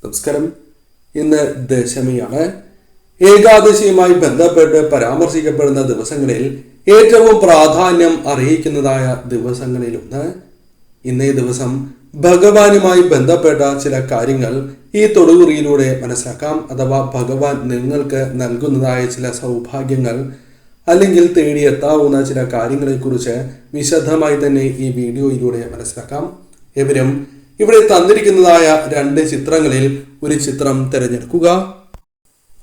നമസ്കാരം. ഇന്ന് ദശമിയാണ്. ഏകാദശിയുമായി ബന്ധപ്പെട്ട് പരാമർശിക്കപ്പെടുന്ന ദിവസങ്ങളിൽ ഏറ്റവും പ്രാധാന്യം അർഹിക്കുന്നതായ ദിവസങ്ങളിലൊന്ന്. ഇന്നേ ദിവസം ഭഗവാനുമായി ബന്ധപ്പെട്ട ചില കാര്യങ്ങൾ ഈ തൊടുകുറിയിലൂടെ മനസ്സിലാക്കാം. അഥവാ ഭഗവാൻ നിങ്ങൾക്ക് നൽകുന്നതായ ചില സൗഭാഗ്യങ്ങൾ അല്ലെങ്കിൽ തേടിയെത്താവുന്ന ചില കാര്യങ്ങളെക്കുറിച്ച് വിശദമായി തന്നെ ഈ വീഡിയോയിലൂടെ മനസ്സിലാക്കാം. എവരും ഇവിടെ തന്നിരിക്കുന്നതായ രണ്ട് ചിത്രങ്ങളിൽ ഒരു ചിത്രം തിരഞ്ഞെടുക്കുക.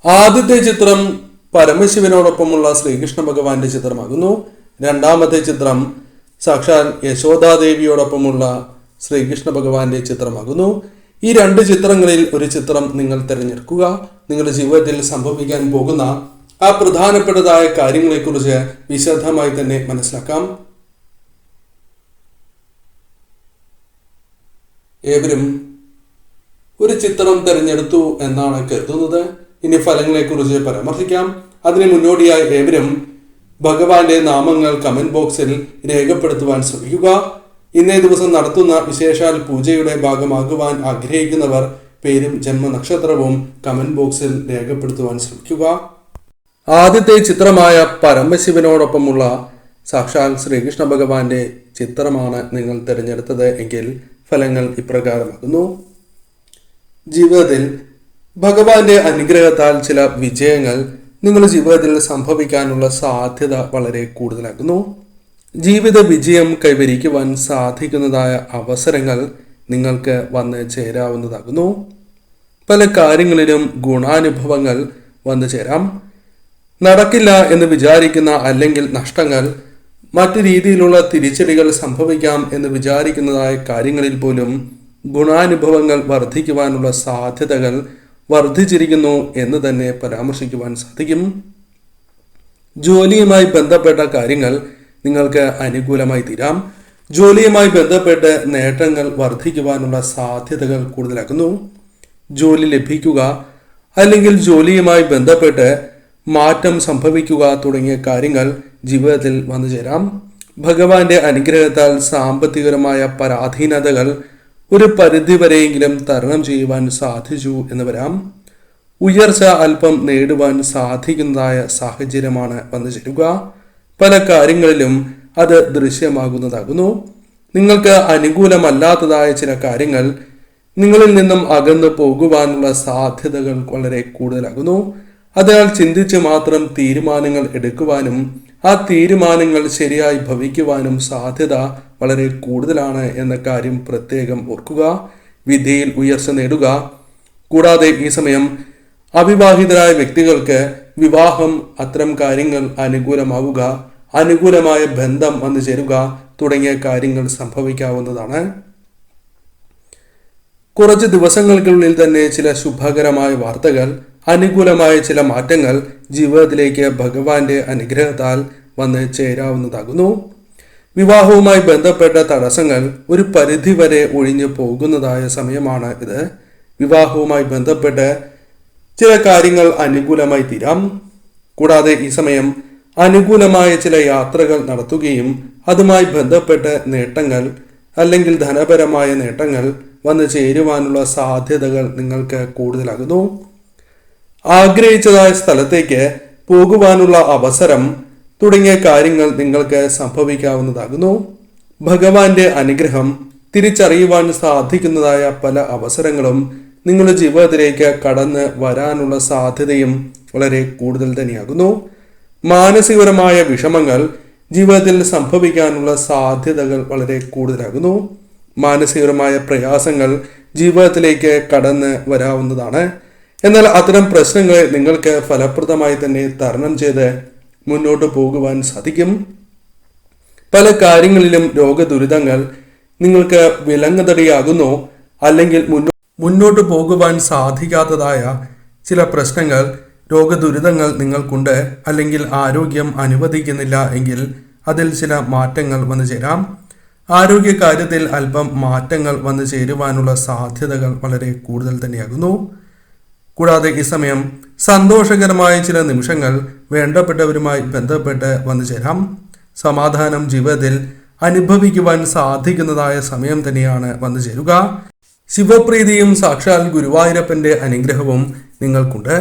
ആദ്യത്തെ ചിത്രം പരമശിവനോടൊപ്പമുള്ള ശ്രീകൃഷ്ണ ഭഗവാന്റെ ചിത്രമാകുന്നു. രണ്ടാമത്തെ ചിത്രം സാക്ഷാൽ യശോദാദേവിയോടൊപ്പമുള്ള ശ്രീകൃഷ്ണ ഭഗവാന്റെ ചിത്രമാകുന്നു. ഈ രണ്ട് ചിത്രങ്ങളിൽ ഒരു ചിത്രം നിങ്ങൾ തിരഞ്ഞെടുക്കുക. നിങ്ങളുടെ ജീവിതത്തിൽ സംഭവിക്കാൻ പോകുന്ന ആ പ്രധാനപ്പെട്ടതായ കാര്യങ്ങളെക്കുറിച്ച് വിശദമായി തന്നെ മനസ്സിലാക്കാം. ഏവരും ഒരു ചിത്രം തിരഞ്ഞെടുത്തു എന്നാണ് കരുതുന്നത്. ഇനി ഫലങ്ങളെക്കുറിച്ച് പരാമർശിക്കാം. അതിന് മുന്നോടിയായി ഏവരും ഭഗവാന്റെ നാമങ്ങൾ കമന്റ് ബോക്സിൽ രേഖപ്പെടുത്തുവാൻ ശ്രമിക്കുക. ഇന്നേ ദിവസം നടത്തുന്ന വിശേഷാൽ പൂജയുടെ ഭാഗമാകുവാൻ ആഗ്രഹിക്കുന്നവർ പേരും ജന്മനക്ഷത്രവും കമന്റ് ബോക്സിൽ രേഖപ്പെടുത്തുവാൻ ശ്രമിക്കുക. ആദ്യത്തെ ചിത്രമായ പരമശിവനോടൊപ്പമുള്ള സാക്ഷാൽ ശ്രീകൃഷ്ണ ഭഗവാന്റെ ചിത്രമാണ് നിങ്ങൾ തിരഞ്ഞെടുത്തത് എങ്കിൽ ഫലങ്ങൾ ഇപ്രകാരമാകുന്നു. ജീവിതത്തിൽ ഭഗവാന്റെ അനുഗ്രഹത്താൽ ചില വിജയങ്ങൾ നിങ്ങളുടെ ജീവിതത്തിൽ സംഭവിക്കാനുള്ള സാധ്യത വളരെ കൂടുതലാകുന്നു. ജീവിത വിജയം കൈവരിക്കുവാൻ സാധിക്കുന്നതായ അവസരങ്ങൾ നിങ്ങൾക്ക് വന്ന് ചേരാവുന്നതാകുന്നു. പല കാര്യങ്ങളിലും ഗുണാനുഭവങ്ങൾ വന്നു ചേരാം. നടക്കില്ല എന്ന് വിചാരിക്കുന്ന അല്ലെങ്കിൽ നഷ്ടങ്ങൾ, മറ്റു രീതിയിലുള്ള തിരിച്ചടികൾ സംഭവിക്കാം എന്ന് വിചാരിക്കുന്നതായ കാര്യങ്ങളിൽ പോലും ഗുണാനുഭവങ്ങൾ വർദ്ധിക്കുവാനുള്ള സാധ്യതകൾ വർദ്ധിച്ചിരിക്കുന്നു എന്ന് തന്നെ പരാമർശിക്കുവാൻ സാധിക്കും. ജോലിയുമായി ബന്ധപ്പെട്ട കാര്യങ്ങൾ നിങ്ങൾക്ക് അനുകൂലമായി തീരാം. ജോലിയുമായി ബന്ധപ്പെട്ട് നേട്ടങ്ങൾ വർദ്ധിക്കുവാനുള്ള സാധ്യതകൾ കൂടുതലാക്കുന്നു. ജോലി ലഭിക്കുക അല്ലെങ്കിൽ ജോലിയുമായി ബന്ധപ്പെട്ട് മാറ്റം സംഭവിക്കുക തുടങ്ങിയ കാര്യങ്ങൾ ജീവിതത്തിൽ വന്നു ചേരാം. ഭഗവാന്റെ അനുഗ്രഹത്താൽ സാമ്പത്തികപരമായ പരാധീനതകൾ ഒരു പരിധിവരെയെങ്കിലും തരണം ചെയ്യുവാൻ സാധിച്ചു എന്ന് വരാം. ഉയർച്ച അല്പം നേടുവാൻ സാധിക്കുന്നതായ സാഹചര്യമാണ് വന്നു ചേരുക. പല കാര്യങ്ങളിലും അത് ദൃശ്യമാകുന്നതാകുന്നു. നിങ്ങൾക്ക് അനുകൂലമല്ലാത്തതായ ചില കാര്യങ്ങൾ നിങ്ങളിൽ നിന്നും അകന്നു പോകുവാനുള്ള സാധ്യതകൾ വളരെ കൂടുതലാകുന്നു. അതിനാൽ ചിന്തിച്ച് മാത്രം തീരുമാനങ്ങൾ എടുക്കുവാനും ആ തീരുമാനങ്ങൾ ശരിയായി ഭവിക്കുവാനും സാധ്യത വളരെ കൂടുതലാണ് എന്ന കാര്യം പ്രത്യേകം ഓർക്കുക. വിധിയിൽ ഉയർച്ച നേടുക. കൂടാതെ ഈ സമയം അവിവാഹിതരായ വ്യക്തികൾക്ക് വിവാഹം, അത്തരം കാര്യങ്ങൾ അനുകൂലമാവുക, അനുകൂലമായ ബന്ധം വന്നു ചേരുക തുടങ്ങിയ കാര്യങ്ങൾ സംഭവിക്കാവുന്നതാണ്. കുറച്ച് ദിവസങ്ങൾക്കുള്ളിൽ തന്നെ ചില ശുഭകരമായ വാർത്തകൾ, അനുകൂലമായ ചില മാറ്റങ്ങൾ ജീവിതത്തിലേക്ക് ഭഗവാന്റെ അനുഗ്രഹത്താൽ വന്ന് ചേരാവുന്നതാകുന്നു. വിവാഹവുമായി ബന്ധപ്പെട്ട തടസ്സങ്ങൾ ഒരു പരിധിവരെ ഒഴിഞ്ഞു പോകുന്നതായ സമയമാണ് ഇത്. വിവാഹവുമായി ബന്ധപ്പെട്ട് ചില കാര്യങ്ങൾ അനുകൂലമായി തീരാം. കൂടാതെ ഈ സമയം അനുകൂലമായ ചില യാത്രകൾ നടത്തുകയും അതുമായി ബന്ധപ്പെട്ട് നേട്ടങ്ങൾ അല്ലെങ്കിൽ ധനപരമായ നേട്ടങ്ങൾ വന്നു ചേരുവാനുള്ള സാധ്യതകൾ നിങ്ങൾക്ക് കൂടുതലാകുന്നു. ആഗ്രഹിച്ചതായ സ്ഥലത്തേക്ക് പോകുവാനുള്ള അവസരം തുടങ്ങിയ കാര്യങ്ങൾ നിങ്ങൾക്ക് സംഭവിക്കാവുന്നതാകുന്നു. ഭഗവാന്റെ അനുഗ്രഹം തിരിച്ചറിയുവാൻ സാധിക്കുന്നതായ പല അവസരങ്ങളും നിങ്ങളുടെ ജീവിതത്തിലേക്ക് കടന്ന് വരാനുള്ള സാധ്യതയും വളരെ കൂടുതൽ തന്നെയാകുന്നു. മാനസികപരമായ വിഷമങ്ങൾ ജീവിതത്തിൽ സംഭവിക്കാനുള്ള സാധ്യതകൾ വളരെ കൂടുതലാകുന്നു. മാനസികപരമായ പ്രയാസങ്ങൾ ജീവിതത്തിലേക്ക് കടന്ന് വരാവുന്നതാണ്. എന്നാൽ അത്തരം പ്രശ്നങ്ങളെ നിങ്ങൾക്ക് ഫലപ്രദമായി തന്നെ തരണം ചെയ്ത് മുന്നോട്ട് പോകുവാൻ സാധിക്കും. പല കാര്യങ്ങളിലും രോഗദുരിതങ്ങൾ നിങ്ങൾക്ക് വിലങ്ങുതടിയാകുന്നു. അല്ലെങ്കിൽ മുന്നോട്ട് പോകുവാൻ സാധിക്കാത്തതായ ചില പ്രശ്നങ്ങൾ, രോഗദുരിതങ്ങൾ നിങ്ങൾക്കുണ്ട്. അല്ലെങ്കിൽ ആരോഗ്യം അനുവദിക്കുന്നില്ല എങ്കിൽ അതിൽ ചില മാറ്റങ്ങൾ വന്നു ചേരാം. ആരോഗ്യകാര്യത്തിൽ അല്പം മാറ്റങ്ങൾ വന്നു ചേരുവാനുള്ള സാധ്യതകൾ വളരെ കൂടുതൽ തന്നെയാകുന്നു. കൂടാതെ ഈ സമയം സന്തോഷകരമായ ചില നിമിഷങ്ങൾ വേണ്ടപ്പെട്ടവരുമായി ബന്ധപ്പെട്ട് വന്നു ചേരാം. സമാധാനം ജീവിതത്തിൽ അനുഭവിക്കുവാൻ സാധിക്കുന്നതായ സമയം തന്നെയാണ് വന്നു ചേരുക. ശിവപ്രീതിയും സാക്ഷാൽ ഗുരുവായൂരപ്പന്റെ അനുഗ്രഹവും നിങ്ങൾക്കുണ്ട്.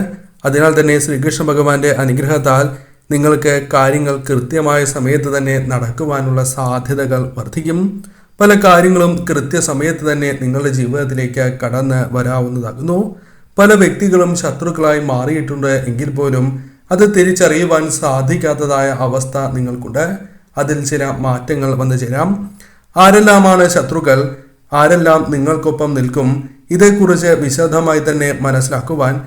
അതിനാൽ തന്നെ ശ്രീകൃഷ്ണ ഭഗവാന്റെ അനുഗ്രഹത്താൽ നിങ്ങൾക്ക് കാര്യങ്ങൾ കൃത്യമായ സമയത്ത് തന്നെ നടക്കുവാനുള്ള സാധ്യതകൾ വർദ്ധിക്കും. പല കാര്യങ്ങളും കൃത്യസമയത്ത് തന്നെ നിങ്ങളുടെ ജീവിതത്തിലേക്ക് കടന്ന് വരാവുന്നതാകുന്നു. പല വ്യക്തികളും ശത്രുക്കളായി മാറിയിട്ടുണ്ട് എങ്കിൽ പോലും അത് തിരിച്ചറിയുവാൻ സാധിക്കാത്തതായ അവസ്ഥ നിങ്ങൾക്കുണ്ട്. അതിൽ ചില മാറ്റങ്ങൾ വന്നു ചേരാം. ആരെല്ലാമാണ് ശത്രുക്കൾ, ആരെല്ലാം നിങ്ങൾക്കൊപ്പം നിൽക്കും, ഇതേക്കുറിച്ച് വിശദമായി തന്നെ മനസ്സിലാക്കുവാൻ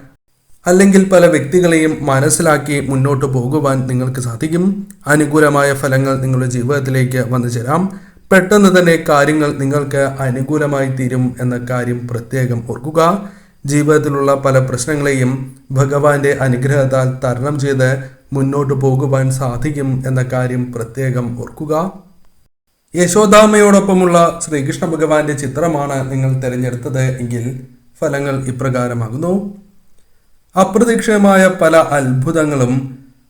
അല്ലെങ്കിൽ പല വ്യക്തികളെയും മനസ്സിലാക്കി മുന്നോട്ട് പോകുവാൻ നിങ്ങൾക്ക് സാധിക്കും. അനുകൂലമായ ഫലങ്ങൾ നിങ്ങളുടെ ജീവിതത്തിലേക്ക് വന്നു ചേരാം. പെട്ടെന്ന് തന്നെ കാര്യങ്ങൾ നിങ്ങൾക്ക് അനുകൂലമായി തീരും എന്ന കാര്യം പ്രത്യേകം ഓർക്കുക. ജീവിതത്തിലുള്ള പല പ്രശ്നങ്ങളെയും ഭഗവാന്റെ അനുഗ്രഹത്താൽ തരണം ചെയ്ത് മുന്നോട്ട് പോകുവാൻ സാധിക്കും എന്ന കാര്യം പ്രത്യേകം ഓർക്കുക. യശോദാമ്മയോടൊപ്പമുള്ള ശ്രീകൃഷ്ണ ഭഗവാന്റെ ചിത്രമാണ് നിങ്ങൾ തിരഞ്ഞെടുത്തത് എങ്കിൽ ഫലങ്ങൾ ഇപ്രകാരമാകുന്നു. അപ്രതീക്ഷിതമായ പല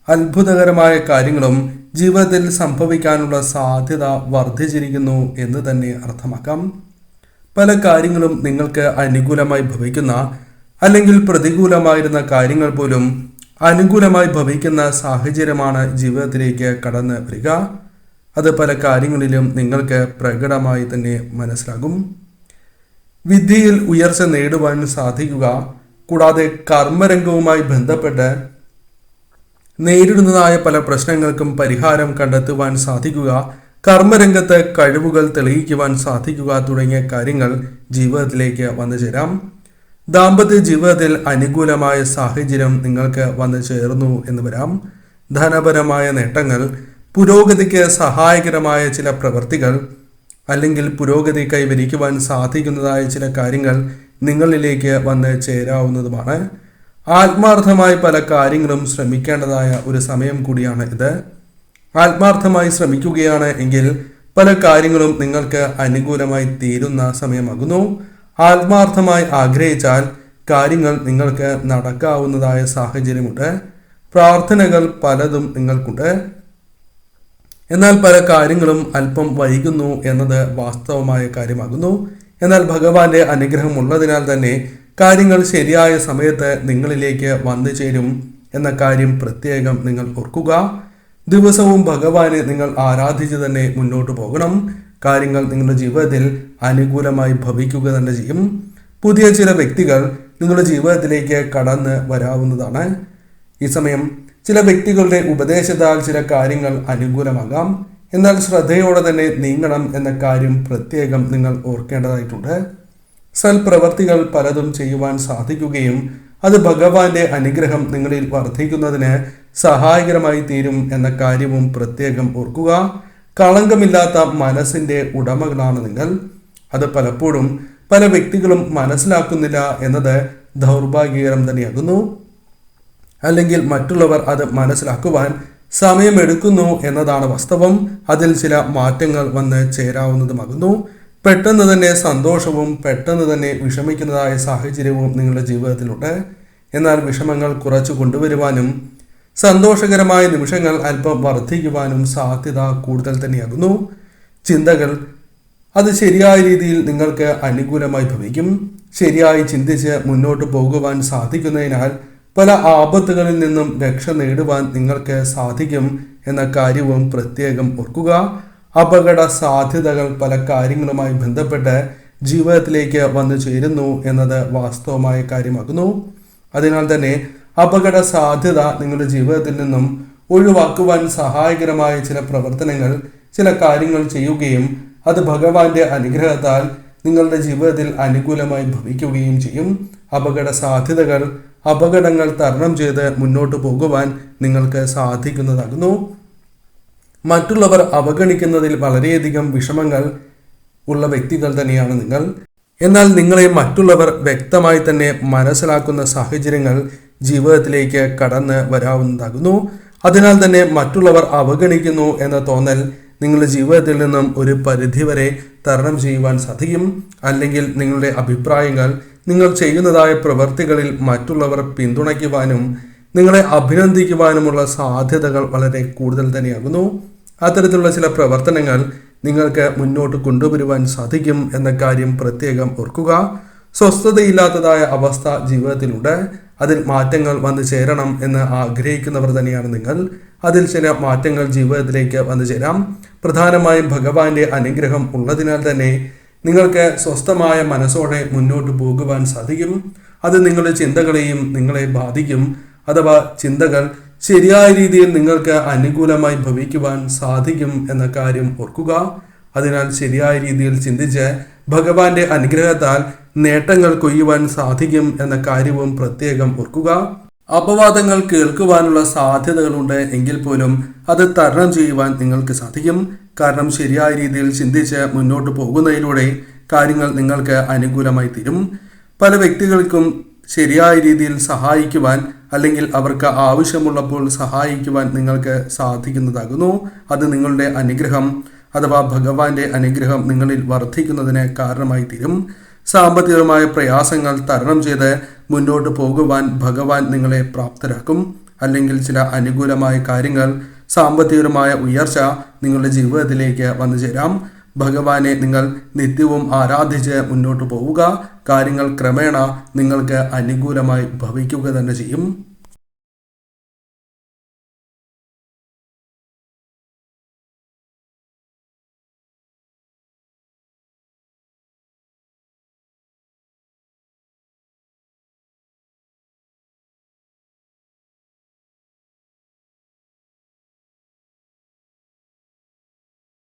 അത്ഭുതകരമായ കാര്യങ്ങളും ജീവിതത്തിൽ സംഭവിക്കാനുള്ള സാധ്യത വർദ്ധിച്ചിരിക്കുന്നു എന്ന് തന്നെ അർത്ഥമാക്കാം. പല കാര്യങ്ങളും നിങ്ങൾക്ക് അനുകൂലമായി ഭവിക്കുന്ന അല്ലെങ്കിൽ പ്രതികൂലമായിരുന്ന കാര്യങ്ങൾ പോലും അനുകൂലമായി ഭവിക്കുന്ന സാഹചര്യമാണ് ജീവിതത്തിലേക്ക് കടന്നു വരിക. അത് പല കാര്യങ്ങളിലും നിങ്ങൾക്ക് പ്രകടമായി തന്നെ മനസ്സിലാകും. വിദ്യയിൽ ഉയർച്ച നേടുവാൻ സാധിക്കുക. കൂടാതെ കർമ്മരംഗവുമായി ബന്ധപ്പെട്ട് നേരിടുന്നതായ പല പ്രശ്നങ്ങൾക്കും പരിഹാരം കണ്ടെത്തുവാൻ സാധിക്കുക. കർമ്മരംഗത്ത് കഴിവുകൾ തെളിയിക്കുവാൻ സാധിക്കുക തുടങ്ങിയ കാര്യങ്ങൾ ജീവിതത്തിലേക്ക് വന്നു ചേരാം. ദാമ്പത്യ ജീവിതത്തിൽ അനുകൂലമായ സാഹചര്യം നിങ്ങൾക്ക് വന്നു ചേർന്നു എന്ന് വരാം. ധനപരമായ നേട്ടങ്ങൾ, പുരോഗതിക്ക് സഹായകരമായ ചില പ്രവൃത്തികൾ അല്ലെങ്കിൽ പുരോഗതി കൈവരിക്കുവാൻ സാധിക്കുന്നതായ ചില കാര്യങ്ങൾ നിങ്ങളിലേക്ക് വന്ന് ചേരാവുന്നതുമാണ്. ആത്മാർത്ഥമായി പല കാര്യങ്ങളും ശ്രമിക്കേണ്ടതായ ഒരു സമയം കൂടിയാണ് ഇത്. ആത്മാർത്ഥമായി ശ്രമിക്കുകയാണ് എങ്കിൽ പല കാര്യങ്ങളും നിങ്ങൾക്ക് അനുകൂലമായി തീരുന്ന സമയമാകുന്നു. ആത്മാർത്ഥമായി ആഗ്രഹിച്ചാൽ കാര്യങ്ങൾ നിങ്ങൾക്ക് നടക്കാവുന്നതായ സാഹചര്യമുണ്ട്. പ്രാർത്ഥനകൾ പലതും നിങ്ങൾക്കുണ്ട്. എന്നാൽ പല കാര്യങ്ങളും അല്പം വൈകുന്നു എന്നത് വാസ്തവമായ കാര്യമാകുന്നു. എന്നാൽ ഭഗവാന്റെ അനുഗ്രഹം ഉള്ളതിനാൽ തന്നെ കാര്യങ്ങൾ ശരിയായ സമയത്ത് നിങ്ങളിലേക്ക് വന്നു ചേരും എന്ന കാര്യം പ്രത്യേകം നിങ്ങൾ ഓർക്കുക. ദിവസവും ഭഗവാനെ നിങ്ങൾ ആരാധിച്ച് തന്നെ മുന്നോട്ട് പോകണം. കാര്യങ്ങൾ നിങ്ങളുടെ ജീവിതത്തിൽ അനുകൂലമായി ഭവിക്കുക തന്നെ ചെയ്യും. പുതിയ ചില വ്യക്തികൾ നിങ്ങളുടെ ജീവിതത്തിലേക്ക് കടന്ന് വരാവുന്നതാണ്. ഈ സമയം ചില വ്യക്തികളുടെ ഉപദേശത്താൽ ചില കാര്യങ്ങൾ അനുകൂലമാകാം. എന്നാൽ ശ്രദ്ധയോടെ തന്നെ നീങ്ങണം എന്ന കാര്യം പ്രത്യേകം നിങ്ങൾ ഓർക്കേണ്ടതായിട്ടുണ്ട്. സൽപ്രവർത്തികൾ പലതും ചെയ്യുവാൻ സാധിക്കുകയും അത് ഭഗവാന്റെ അനുഗ്രഹം നിങ്ങളിൽ വർദ്ധിക്കുന്നതിന് സഹായകരമായി തീരും എന്ന കാര്യവും പ്രത്യേകം ഓർക്കുക. കളങ്കമില്ലാത്ത മനസ്സിന്റെ ഉടമകളാണ് നിങ്ങൾ. അത് പലപ്പോഴും പല വ്യക്തികളും മനസ്സിലാക്കുന്നില്ല എന്നത് ദൗർഭാഗ്യകരം തന്നെയാകുന്നു. അല്ലെങ്കിൽ മറ്റുള്ളവർ അത് മനസ്സിലാക്കുവാൻ സമയമെടുക്കുന്നു എന്നതാണ് വാസ്തവം. അതിൽ ചില മാറ്റങ്ങൾ വന്ന് ചേരാവുന്നതുമാകുന്നു. പെട്ടെന്ന് തന്നെ സന്തോഷവും പെട്ടെന്ന് തന്നെ വിഷമിക്കുന്നതായ സാഹചര്യവും നിങ്ങളുടെ ജീവിതത്തിലുണ്ട്. എന്നാൽ വിഷമങ്ങൾ കുറച്ചു കൊണ്ടുവരുവാനും സന്തോഷകരമായ നിമിഷങ്ങൾ അല്പം വർദ്ധിക്കുവാനും സാധ്യത കൂടുതൽ തന്നെയാകുന്നു. ചിന്തകൾ അത് ശരിയായ രീതിയിൽ നിങ്ങൾക്ക് അനുകൂലമായി ഭവിക്കും. ശരിയായി ചിന്തിച്ച് മുന്നോട്ട് പോകുവാൻ സാധിക്കുന്നതിനാൽ പല ആപത്തുകളിൽ നിന്നും രക്ഷ നേടുവാൻ നിങ്ങൾക്ക് സാധിക്കും എന്ന കാര്യവും പ്രത്യേകം ഓർക്കുക. അപകട സാധ്യതകൾ പല കാര്യങ്ങളുമായി ബന്ധപ്പെട്ട് ജീവിതത്തിലേക്ക് വന്നു ചേരുന്നു എന്നത് വാസ്തവമായ കാര്യമാകുന്നു. അതിനാൽ തന്നെ അപകട സാധ്യത നിങ്ങളുടെ ജീവിതത്തിൽ നിന്നും ഒഴിവാക്കുവാൻ സഹായകരമായ ചില പ്രവർത്തനങ്ങൾ, ചില കാര്യങ്ങൾ ചെയ്യുകയും അത് ഭഗവാന്റെ അനുഗ്രഹത്താൽ നിങ്ങളുടെ ജീവിതത്തിൽ അനുകൂലമായി ഭവിക്കുകയും ചെയ്യും. അപകടങ്ങൾ തരണം ചെയ്ത് മുന്നോട്ട് പോകുവാൻ നിങ്ങൾക്ക് സാധിക്കുന്നതാകുന്നു. മറ്റുള്ളവർ അവഗണിക്കുന്നതിൽ വളരെയധികം വിഷമങ്ങൾ ഉള്ള വ്യക്തികൾ തന്നെയാണ് നിങ്ങൾ. എന്നാൽ നിങ്ങളെ മറ്റുള്ളവർ വ്യക്തമായി തന്നെ മനസ്സിലാക്കുന്ന സാഹചര്യങ്ങൾ ജീവിതത്തിലേക്ക് കടന്ന് വരാവുന്നതാകുന്നു. അതിനാൽ തന്നെ മറ്റുള്ളവർ അവഗണിക്കുന്നു എന്ന തോന്നൽ നിങ്ങളുടെ ജീവിതത്തിൽ നിന്നും ഒരു പരിധിവരെ തരണം ചെയ്യുവാൻ സാധിക്കും. അല്ലെങ്കിൽ നിങ്ങളുടെ അഭിപ്രായങ്ങൾ, നിങ്ങൾ ചെയ്യുന്നതായ പ്രവൃത്തികളിൽ മറ്റുള്ളവർ പിന്തുണയ്ക്കുവാനും നിങ്ങളെ അഭിനന്ദിക്കുവാനുമുള്ള സാധ്യതകൾ വളരെ കൂടുതൽ തന്നെയാകുന്നു. അത്തരത്തിലുള്ള ചില പ്രവർത്തനങ്ങൾ നിങ്ങൾക്ക് മുന്നോട്ട് കൊണ്ടുവരുവാൻ സാധിക്കും എന്ന കാര്യം പ്രത്യേകം ഓർക്കുക. സ്വസ്ഥതയില്ലാത്തതായ അവസ്ഥ ജീവിതത്തിലുണ്ട്. അതിൽ മാറ്റങ്ങൾ വന്നു ചേരണം എന്ന് ആഗ്രഹിക്കുന്നവർ തന്നെയാണ് നിങ്ങൾ. അതിൽ ചില മാറ്റങ്ങൾ ജീവിതത്തിലേക്ക് വന്നു ചേരാം. പ്രധാനമായും ഭഗവാന്റെ അനുഗ്രഹം ഉള്ളതിനാൽ തന്നെ നിങ്ങൾക്ക് സ്വസ്ഥമായ മനസ്സോടെ മുന്നോട്ട് പോകുവാൻ സാധിക്കും. അത് നിങ്ങളുടെ ചിന്തകളെയും നിങ്ങളെ ബാധിക്കും. അഥവാ ചിന്തകൾ ശരിയായ രീതിയിൽ നിങ്ങൾക്ക് അനുകൂലമായി ഭവിക്കുവാൻ സാധിക്കും എന്ന കാര്യം ഓർക്കുക. അതിനാൽ ശരിയായ രീതിയിൽ ചിന്തിച്ച് ഭഗവാന്റെ അനുഗ്രഹത്താൽ നേട്ടങ്ങൾ കൊയ്യുവാൻ സാധിക്കും എന്ന കാര്യവും പ്രത്യേകം ഓർക്കുക. അപവാദങ്ങൾ കേൾക്കുവാനുള്ള സാധ്യതകളുണ്ട് എങ്കിൽ പോലും അത് തരണം ചെയ്യുവാൻ നിങ്ങൾക്ക് സാധിക്കും. കാരണം ശരിയായ രീതിയിൽ ചിന്തിച്ച് മുന്നോട്ട് പോകുന്നതിലൂടെ കാര്യങ്ങൾ നിങ്ങൾക്ക് അനുകൂലമായി തീരും. പല വ്യക്തികൾക്കും ശരിയായ രീതിയിൽ സഹായിക്കുവാൻ അല്ലെങ്കിൽ അവർക്ക് ആവശ്യമുള്ളപ്പോൾ സഹായിക്കുവാൻ നിങ്ങൾക്ക് സാധിക്കുന്നതാകുന്നു. അത് നിങ്ങളുടെ അനുഗ്രഹം അഥവാ ഭഗവാന്റെ അനുഗ്രഹം നിങ്ങളിൽ വർദ്ധിക്കുന്നതിന് കാരണമായി തീരും. സാമ്പത്തികമായ പ്രയാസങ്ങൾ തരണം ചെയ്ത് മുന്നോട്ട് പോകുവാൻ ഭഗവാൻ നിങ്ങളെ പ്രാപ്തരാക്കും. അല്ലെങ്കിൽ ചില അനുകൂലമായ കാര്യങ്ങൾ, സാമ്പത്തികമായ ഉയർച്ച നിങ്ങളുടെ ജീവിതത്തിലേക്ക് വന്നു ചേരാം. ഭഗവാനെ നിങ്ങൾ നിത്യവും ആരാധിച്ച് മുന്നോട്ട് പോവുക. കാര്യങ്ങൾ ക്രമേണ നിങ്ങൾക്ക് അനുകൂലമായി ഭവിക്കുക തന്നെ ചെയ്യും.